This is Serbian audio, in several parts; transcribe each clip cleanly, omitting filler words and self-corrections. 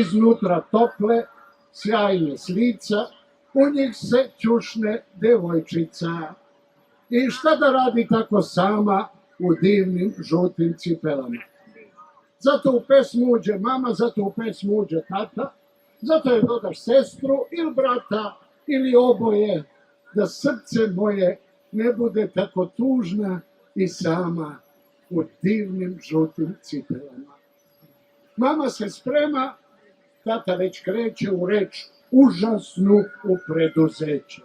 iznutra tople, sjajne s lica, u njih se ćušne devojčica. I šta da radi tako sama u divnim žutim cipelama? Zato u pesmu uđe mama, zato u pesmu uđe tata, zato je dodaš sestru ili brata ili oboje, da srce moje ne bude tako tužna i sama u divnim žutim cipelama. Mama se sprema, tata već kreće u reč užasnu u preduzeće.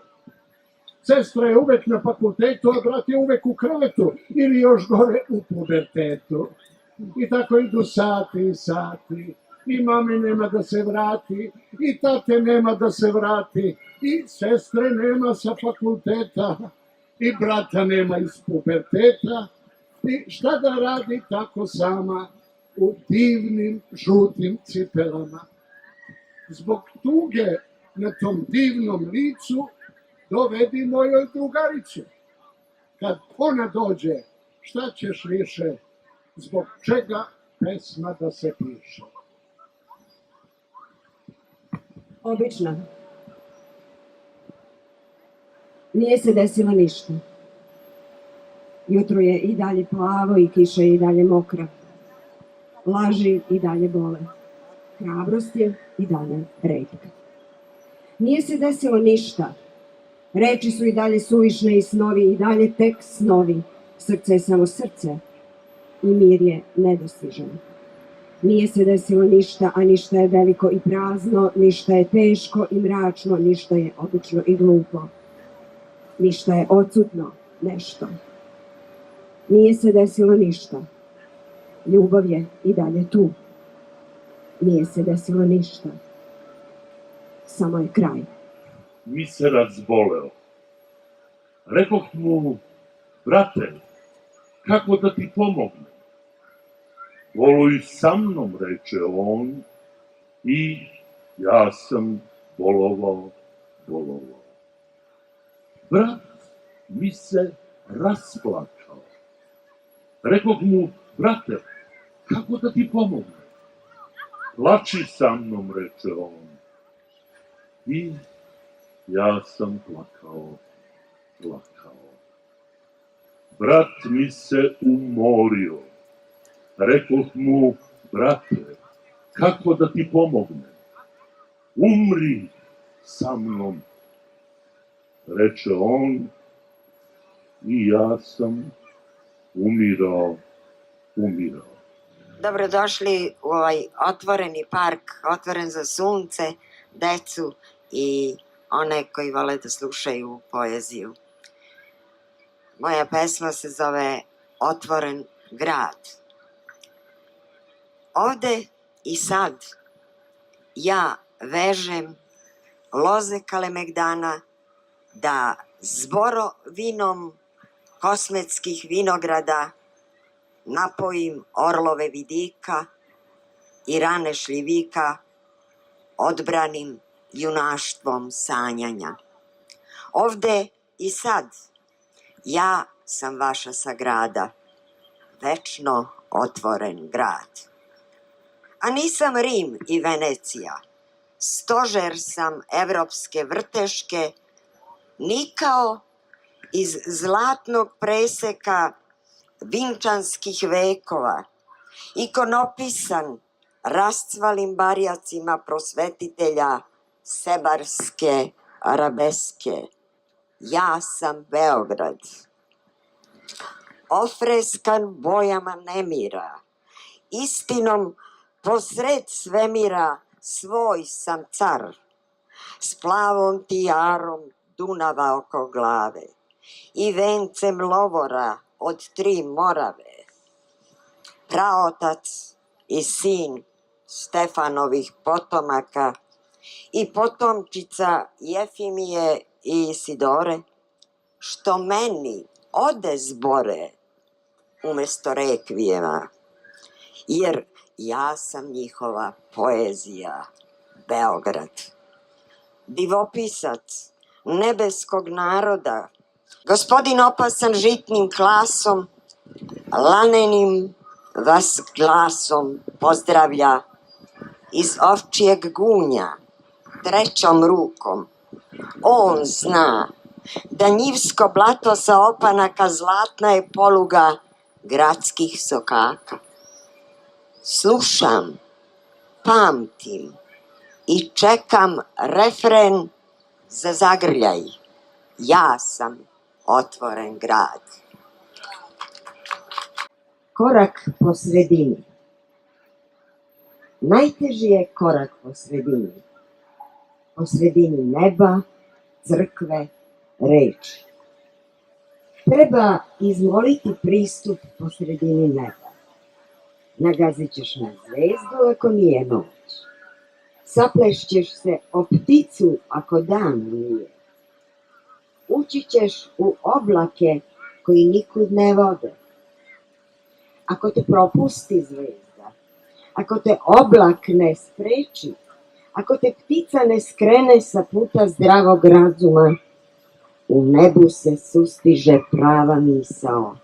Sestra je uvek na fakultetu, a brat je uvek u krevetu ili još gore u pubertetu. I tako idu sati i sati. I mami nema da se vrati, i tate nema da se vrati, i sestre nema sa fakulteta, i brata nema iz puberteta. I šta da radi tako sama u divnim žutim cipelama? Zbog tuge na tom divnom licu dovedi mojoj drugaricu. Kad ona dođe, šta ćeš više, zbog čega pesma da se piše? Obična. Nije se desilo ništa. Jutro je i dalje plavo i kiša je i dalje mokra. Laži i dalje bole. Hrabrost je i dalje retka. Nije se desilo ništa. Reči su i dalje suvišne i snovi i dalje tek snovi. Srce je samo srce i mir je nedostižan. Nije se desilo ništa, a ništa je veliko i prazno, ništa je teško i mračno, ništa je obično i glupo. Ništa je odsutno, nešto. Nije se desilo ništa. Ljubav je i dalje tu. Nije se desilo ništa. Samo je kraj. Mi se razboleo. Rekoh mu, brate, kako da ti pomognem? Boluj sa mnom, reče on, i ja sam bolovao. Brat mi se rasplačao. Rekoh mu, brate, kako da ti pomognem? Plači sa mnom, reče on, i ja sam plakao. Brat mi se umorio. Rekoh mu, brate, kako da ti pomognem? Umri sa mnom, reče on, i ja sam umirao. Dobrodošli u ovaj otvoreni park, otvoren za sunce, decu i one koji vole da slušaju poeziju. Moja pesma se zove Otvoren grad. Ovde i sad ja vežem loze kalemegdana da zborovinom kosmetskih vinograda napojim orlove vidika i rane šljivika odbranim junaštvom sanjanja. Ovde i sad ja sam vaša sagrada, večno otvoren grad. A nisam Rim i Venecija, stožer sam evropske vrteške, nikao iz zlatnog preseka vinčanskih vekova, ikonopisan rascvalim barjacima prosvetitelja sebarske arabeske. Ja sam Beograd, ofreskan bojama nemira, istinom posred svemira svoj sam car, s plavom tijarom Dunava oko glave i vencem lovora od 3 morave. Praotac i sin Stefanovih potomaka i potomčica Jefimije i Isidore, što meni ode zbore umesto rekvijema, jer ja sam njihova poezija, Beograd. Divopisac nebeskog naroda, gospodin opasan žitnim klasom, lanenim vas glasom pozdravlja iz ovčijeg gunja, trećom rukom. On zna da njivsko blato sa opanaka zlatna je poluga gradskih sokaka. Slušam, pamtim i čekam refren za zagrljaj. Ja sam otvoren grad. Korak po sredini. Najteži je korak po sredini. Po sredini neba, crkve, reči. Treba izmoliti pristup po sredini neba. Nagazit ćeš na zvezdu ako nije noć. Saplešćeš se o pticu ako dan nije. Ući ćeš u oblake koji nikud ne vode. Ako te propusti zvezda, ako te oblak ne spreči, ako te ptica ne skrene sa puta zdravog razuma, u nebu se sustiže prava misao,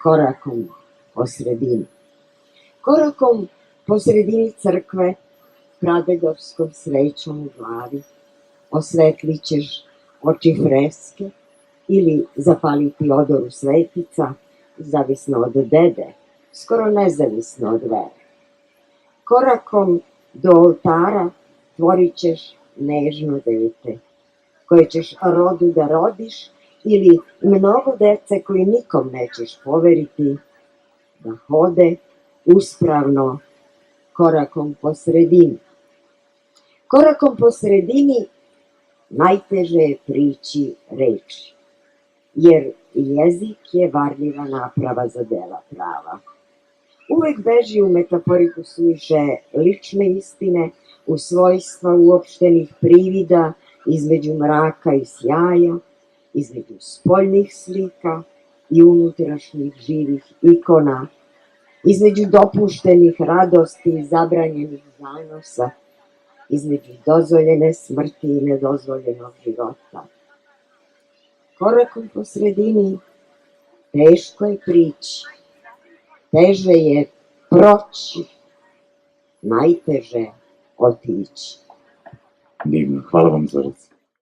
korakom po sredini. Korakom po sredini crkve, pradedovskom svećom u glavi, osvetlit ćeš oči freske ili zapaliti odoru svetica, zavisno od dede, skoro nezavisno od vere. Korakom do oltara tvorit ćeš nežno dete, koje ćeš rodu da rodiš ili mnogo dece koji nikom nećeš poveriti, da hode uspravno korakom po sredini. Korakom po sredini najteže je prići reči, jer jezik je varljiva naprava za dela prava. Uvek beži u metaforiku suviše lične istine, u svojstva uopštenih privida, između mraka i sjaja, između spoljnih slika i unutrašnjih živih ikona, između dopuštenih radosti i zabranjenih zanosa, između dozvoljene smrti i nedozvoljenog života. Korakom po sredini teško je prići, teže je proći, najteže otići. Divno, hvala vam Zorice.